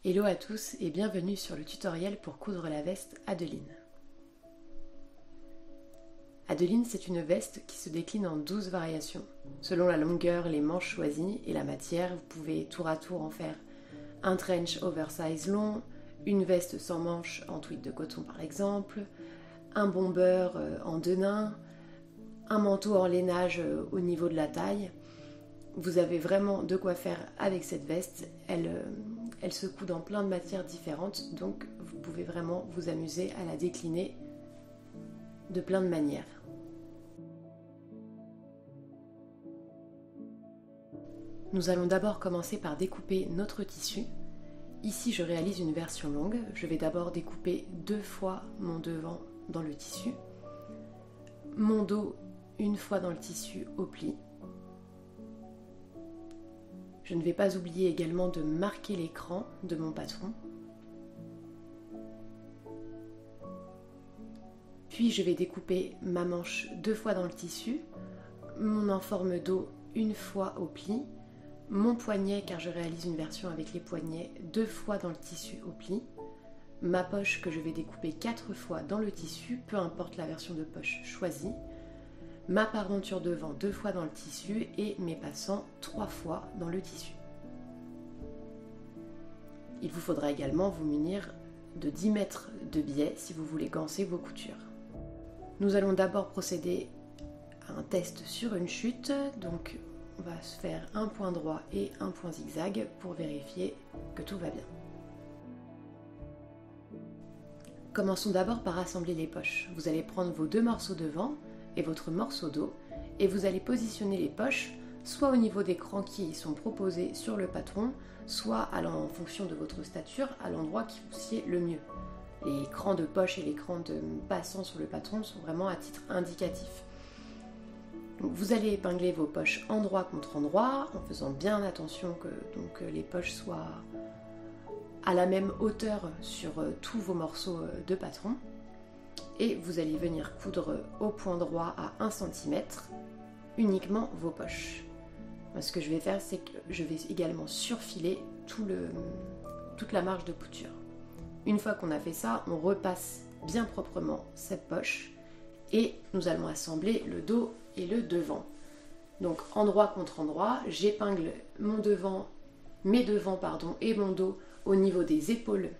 Hello à tous et bienvenue sur le tutoriel pour coudre la veste Adeline. Adeline, c'est une veste qui se décline en 12 variations. Selon la longueur, les manches choisies et la matière, vous pouvez tour à tour en faire un trench oversize long, une veste sans manches en tweed de coton par exemple, un bomber en denain, un manteau en lainage au niveau de la taille. Vous avez vraiment de quoi faire avec cette veste. Elle se coud dans plein de matières différentes, donc vous pouvez vraiment vous amuser à la décliner de plein de manières. Nous allons d'abord commencer par découper notre tissu. Ici, je réalise une version longue. Je vais d'abord découper 2 fois mon devant dans le tissu, mon dos une fois dans le tissu au pli. Je ne vais pas oublier également de marquer l'écran de mon patron. Puis je vais découper ma manche 2 fois dans le tissu, mon enforme dos une fois au pli, mon poignet, car je réalise une version avec les poignets, 2 fois dans le tissu au pli, ma poche que je vais découper 4 fois dans le tissu, peu importe la version de poche choisie, ma parenture devant 2 fois dans le tissu et mes passants 3 fois dans le tissu. Il vous faudra également vous munir de 10 mètres de biais si vous voulez ganser vos coutures. Nous allons d'abord procéder à un test sur une chute, donc on va se faire un point droit et un point zigzag pour vérifier que tout va bien. Commençons d'abord par assembler les poches. Vous allez prendre vos 2 morceaux devant et votre morceau dos et vous allez positionner les poches soit au niveau des crans qui sont proposés sur le patron, soit en fonction de votre stature à l'endroit qui vous sied le mieux. Les crans de poche et les crans de passant sur le patron sont vraiment à titre indicatif. Donc vous allez épingler vos poches endroit contre endroit en faisant bien attention que les poches soient à la même hauteur sur tous vos morceaux de patron. Et vous allez venir coudre au point droit à 1 cm uniquement vos poches. Moi, ce que je vais faire, c'est que je vais également surfiler toute la marge de couture. Une fois qu'on a fait ça, on repasse bien proprement cette poche et nous allons assembler le dos et le devant. Donc endroit contre endroit, j'épingle mes devants et mon dos au niveau des épaules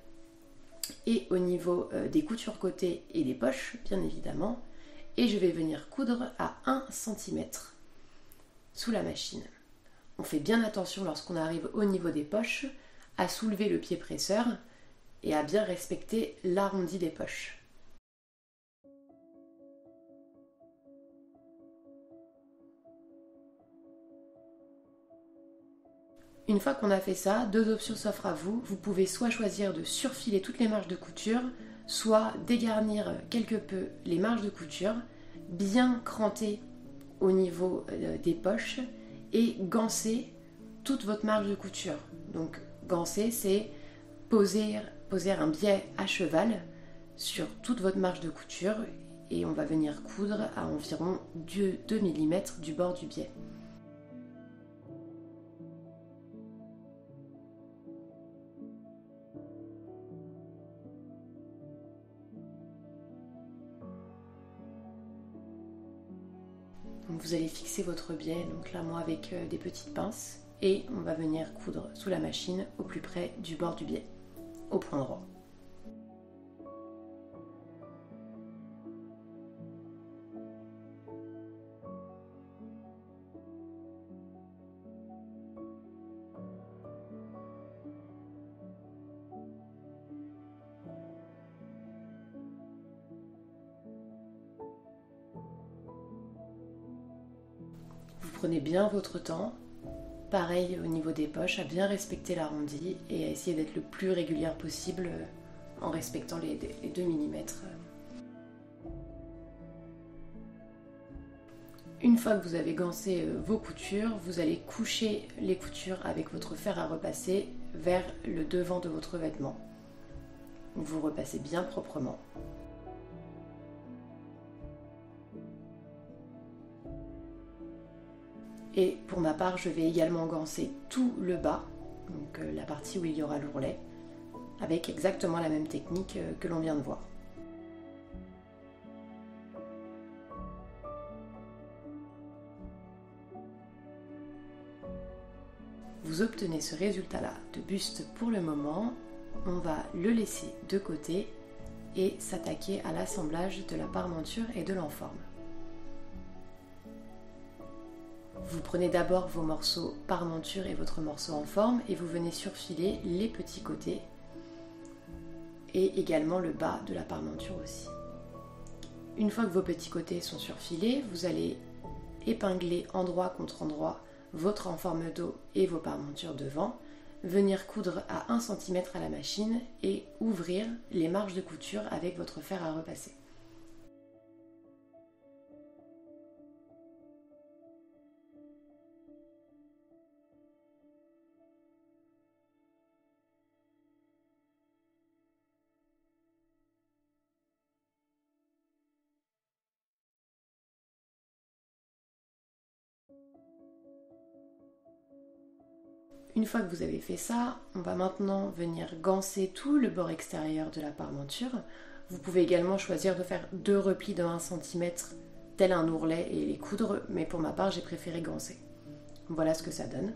et au niveau des coutures côté et des poches, bien évidemment, et je vais venir coudre à 1 cm sous la machine. On fait bien attention lorsqu'on arrive au niveau des poches à soulever le pied presseur et à bien respecter l'arrondi des poches. Une fois qu'on a fait ça, 2 options s'offrent à vous. Vous pouvez soit choisir de surfiler toutes les marges de couture, soit dégarnir quelque peu les marges de couture, bien cranter au niveau des poches et ganser toute votre marge de couture. Donc ganser, c'est poser un biais à cheval sur toute votre marge de couture et on va venir coudre à environ 2 mm du bord du biais. Donc vous allez fixer votre biais, donc là moi avec des petites pinces, et on va venir coudre sous la machine au plus près du bord du biais, au point droit. Vous prenez bien votre temps, pareil au niveau des poches, à bien respecter l'arrondi et à essayer d'être le plus régulière possible en respectant les 2 mm. Une fois que vous avez gansé vos coutures, vous allez coucher les coutures avec votre fer à repasser vers le devant de votre vêtement. Vous repassez bien proprement. Et pour ma part, je vais également ganser tout le bas, donc la partie où il y aura l'ourlet, avec exactement la même technique que l'on vient de voir. Vous obtenez ce résultat-là de buste pour le moment. On va le laisser de côté et s'attaquer à l'assemblage de la parmenture et de l'enforme. Vous prenez d'abord vos morceaux parmenture et votre morceau en forme et vous venez surfiler les petits côtés et également le bas de la parmenture aussi. Une fois que vos petits côtés sont surfilés, vous allez épingler endroit contre endroit votre enforme dos et vos parmentures devant, venir coudre à 1 cm à la machine et ouvrir les marges de couture avec votre fer à repasser. Une fois que vous avez fait ça, on va maintenant venir ganser tout le bord extérieur de la parmenture. Vous pouvez également choisir de faire 2 replis de 1 cm, tel un ourlet, et les coudre, mais pour ma part, j'ai préféré ganser. Voilà ce que ça donne.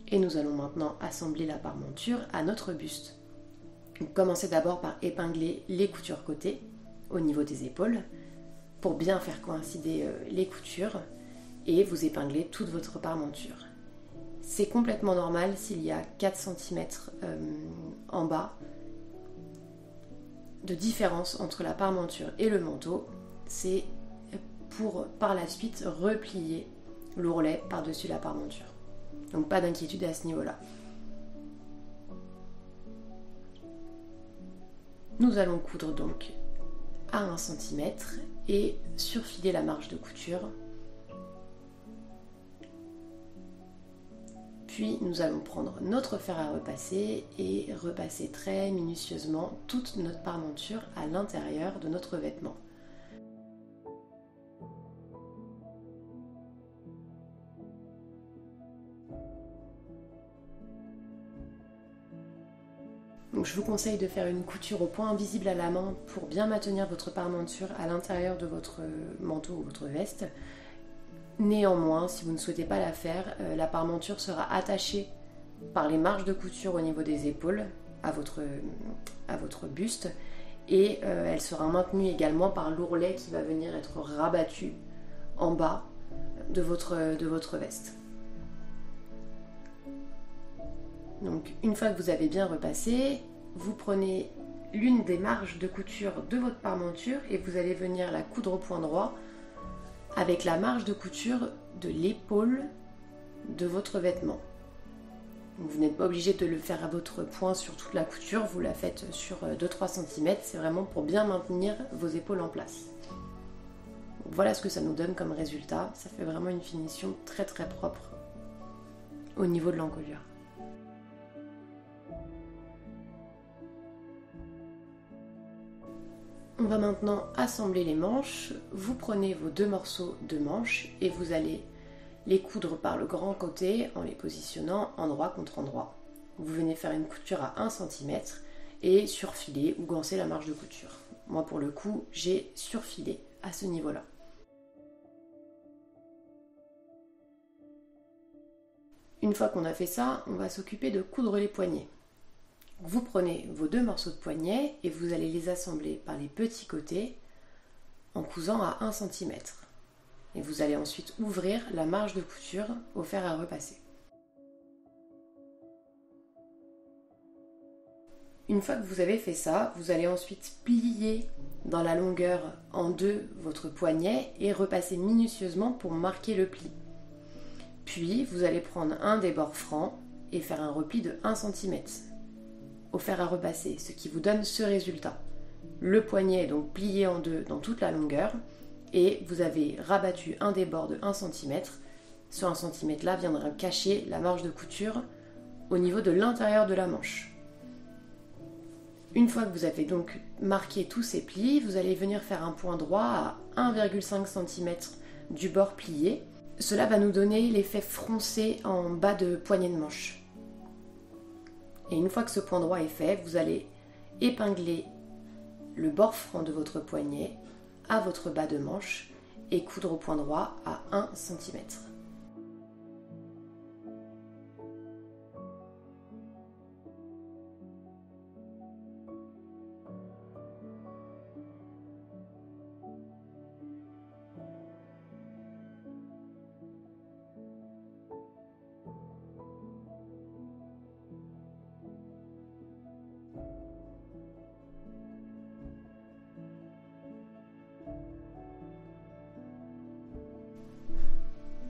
Et nous allons maintenant assembler la parmenture à notre buste. Donc, commencez d'abord par épingler les coutures côté, au niveau des épaules, pour bien faire coïncider les coutures. Et vous épinglez toute votre parmenture. C'est complètement normal s'il y a 4 cm en bas de différence entre la parmenture et le manteau. C'est pour par la suite replier l'ourlet par-dessus la parmenture. Donc pas d'inquiétude à ce niveau-là. Nous allons coudre donc à 1 cm et surfiler la marge de couture. Puis nous allons prendre notre fer à repasser et repasser très minutieusement toute notre parmenture à l'intérieur de notre vêtement. Donc je vous conseille de faire une couture au point invisible à la main pour bien maintenir votre parmenture à l'intérieur de votre manteau ou votre veste. Néanmoins, si vous ne souhaitez pas la faire, la parmenture sera attachée par les marges de couture au niveau des épaules à votre buste et elle sera maintenue également par l'ourlet qui va venir être rabattu en bas de votre veste. Donc une fois que vous avez bien repassé, vous prenez l'une des marges de couture de votre parmenture et vous allez venir la coudre au point droit avec la marge de couture de l'épaule de votre vêtement. Donc vous n'êtes pas obligé de le faire à votre point sur toute la couture, vous la faites sur 2-3 cm, c'est vraiment pour bien maintenir vos épaules en place. Donc voilà ce que ça nous donne comme résultat, ça fait vraiment une finition très très propre au niveau de l'encolure. On va maintenant assembler les manches. Vous prenez vos 2 morceaux de manches et vous allez les coudre par le grand côté en les positionnant endroit contre endroit. Vous venez faire une couture à 1 cm et surfiler ou ganser la marge de couture. Moi pour le coup, j'ai surfilé à ce niveau-là. Une fois qu'on a fait ça, on va s'occuper de coudre les poignets. Vous prenez vos 2 morceaux de poignet et vous allez les assembler par les petits côtés en cousant à 1 cm. Et vous allez ensuite ouvrir la marge de couture au fer à repasser. Une fois que vous avez fait ça, vous allez ensuite plier dans la longueur en 2 votre poignet et repasser minutieusement pour marquer le pli. Puis vous allez prendre un des bords francs et faire un repli de 1 cm au fer à repasser, ce qui vous donne ce résultat. Le poignet est donc plié en 2 dans toute la longueur et vous avez rabattu un des bords de 1 cm. Ce 1 cm là viendra cacher la marge de couture au niveau de l'intérieur de la manche. Une fois que vous avez donc marqué tous ces plis, vous allez venir faire un point droit à 1,5 cm du bord plié Cela va nous donner l'effet froncé en bas de poignée de manche. Et une fois que ce point droit est fait, vous allez épingler le bord franc de votre poignet à votre bas de manche et coudre au point droit à 1 cm.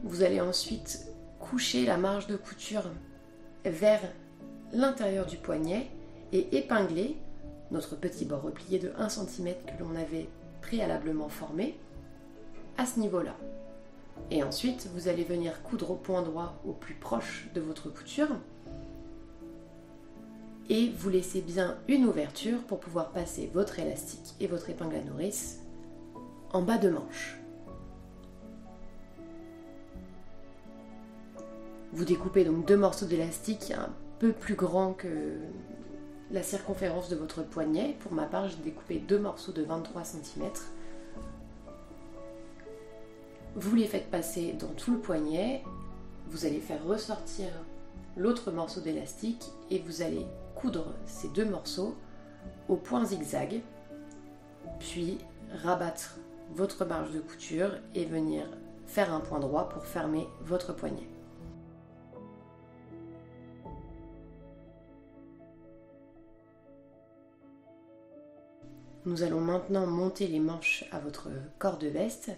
Vous allez ensuite coucher la marge de couture vers l'intérieur du poignet et épingler notre petit bord replié de 1 cm que l'on avait préalablement formé à ce niveau-là. Et ensuite, vous allez venir coudre au point droit au plus proche de votre couture et vous laissez bien une ouverture pour pouvoir passer votre élastique et votre épingle à nourrice en bas de manche. Vous découpez donc 2 morceaux d'élastique un peu plus grands que la circonférence de votre poignet. Pour ma part, j'ai découpé 2 morceaux de 23 cm. Vous les faites passer dans tout le poignet. Vous allez faire ressortir l'autre morceau d'élastique et vous allez coudre ces 2 morceaux au point zigzag, puis rabattre votre marge de couture et venir faire un point droit pour fermer votre poignet. Nous allons maintenant monter les manches à votre corps de veste.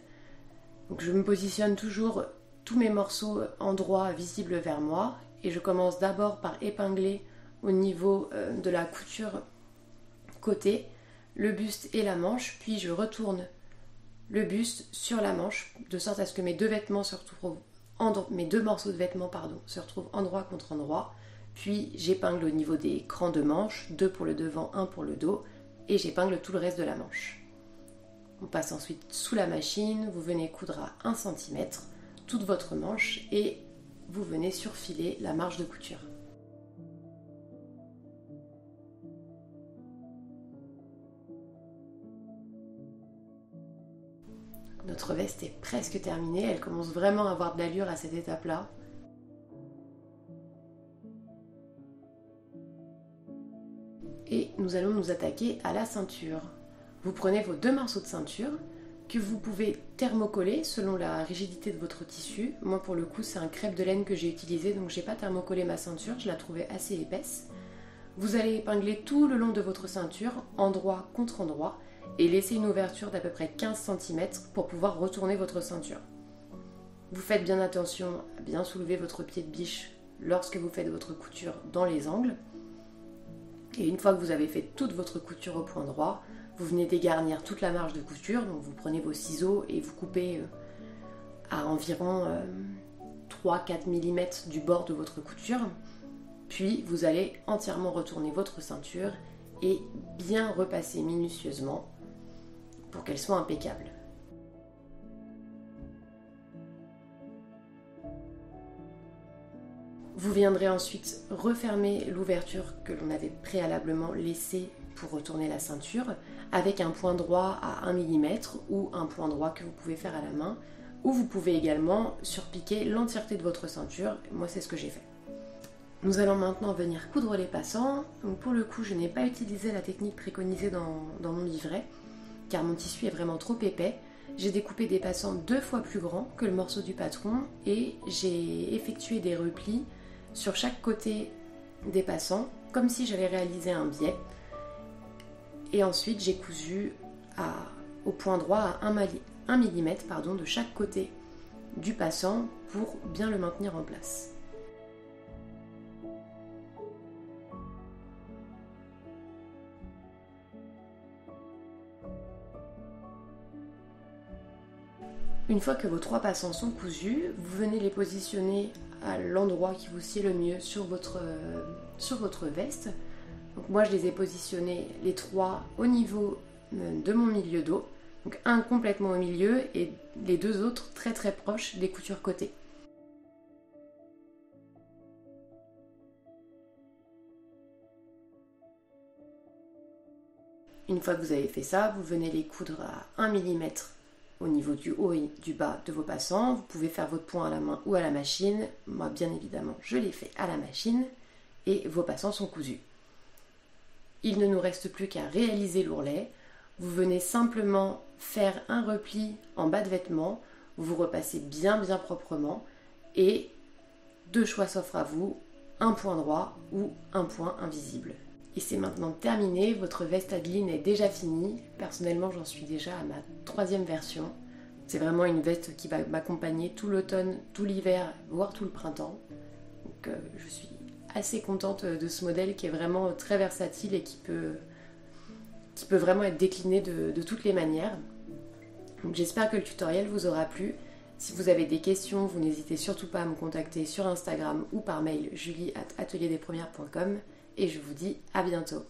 Donc je me positionne toujours tous mes morceaux en droit visibles vers moi et je commence d'abord par épingler au niveau de la couture côté le buste et la manche, puis je retourne le buste sur la manche de sorte à ce que mes deux morceaux de vêtements se retrouvent endroit contre endroit, puis j'épingle au niveau des crans de manche, 2 pour le devant, 1 pour le dos, et j'épingle tout le reste de la manche. On passe ensuite sous la machine, vous venez coudre à 1 cm toute votre manche et vous venez surfiler la marge de couture. Notre veste est presque terminée, elle commence vraiment à avoir de l'allure à cette étape-là. Et nous allons nous attaquer à la ceinture. Vous prenez vos 2 morceaux de ceinture que vous pouvez thermocoller selon la rigidité de votre tissu. Moi pour le coup c'est un crêpe de laine que j'ai utilisé, donc j'ai pas thermocollé ma ceinture, je la trouvais assez épaisse. Vous allez épingler tout le long de votre ceinture, endroit contre endroit, et laisser une ouverture d'à peu près 15 cm pour pouvoir retourner votre ceinture. Vous faites bien attention à bien soulever votre pied de biche lorsque vous faites votre couture dans les angles. Et une fois que vous avez fait toute votre couture au point droit, vous venez dégarnir toute la marge de couture, donc vous prenez vos ciseaux et vous coupez à environ 3-4 mm du bord de votre couture. Puis vous allez entièrement retourner votre ceinture et bien repasser minutieusement pour qu'elle soit impeccable. Vous viendrez ensuite refermer l'ouverture que l'on avait préalablement laissée pour retourner la ceinture avec un point droit à 1 mm ou un point droit que vous pouvez faire à la main, ou vous pouvez également surpiquer l'entièreté de votre ceinture. Moi c'est ce que j'ai fait. Nous allons maintenant venir coudre les passants. Donc pour le coup je n'ai pas utilisé la technique préconisée dans mon livret car mon tissu est vraiment trop épais. J'ai découpé des passants 2 fois plus grands que le morceau du patron et j'ai effectué des replis sur chaque côté des passants comme si j'avais réalisé un biais. Et ensuite j'ai cousu au point droit à 1 mm de chaque côté du passant pour bien le maintenir en place. Une fois que vos 3 passants sont cousus, vous venez les positionner à l'endroit qui vous sied le mieux sur votre veste. Donc moi je les ai positionnés les 3 au niveau de mon milieu dos. Donc un complètement au milieu et les deux autres très très proches des coutures côté. Une fois que vous avez fait ça, vous venez les coudre à 1 mm au niveau du haut et du bas de vos passants. Vous pouvez faire votre point à la main ou à la machine. Moi, bien évidemment, je l'ai fait à la machine et vos passants sont cousus. Il ne nous reste plus qu'à réaliser l'ourlet. Vous venez simplement faire un repli en bas de vêtement. Vous repassez bien proprement et deux choix s'offrent à vous, un point droit ou un point invisible. Et c'est maintenant terminé, votre veste Adeline est déjà finie. Personnellement, j'en suis déjà à ma 3e version. C'est vraiment une veste qui va m'accompagner tout l'automne, tout l'hiver, voire tout le printemps. Donc je suis assez contente de ce modèle qui est vraiment très versatile et qui peut vraiment être décliné de toutes les manières. Donc j'espère que le tutoriel vous aura plu. Si vous avez des questions, vous n'hésitez surtout pas à me contacter sur Instagram ou par mail julie@atelierdespremières.com. Et je vous dis à bientôt.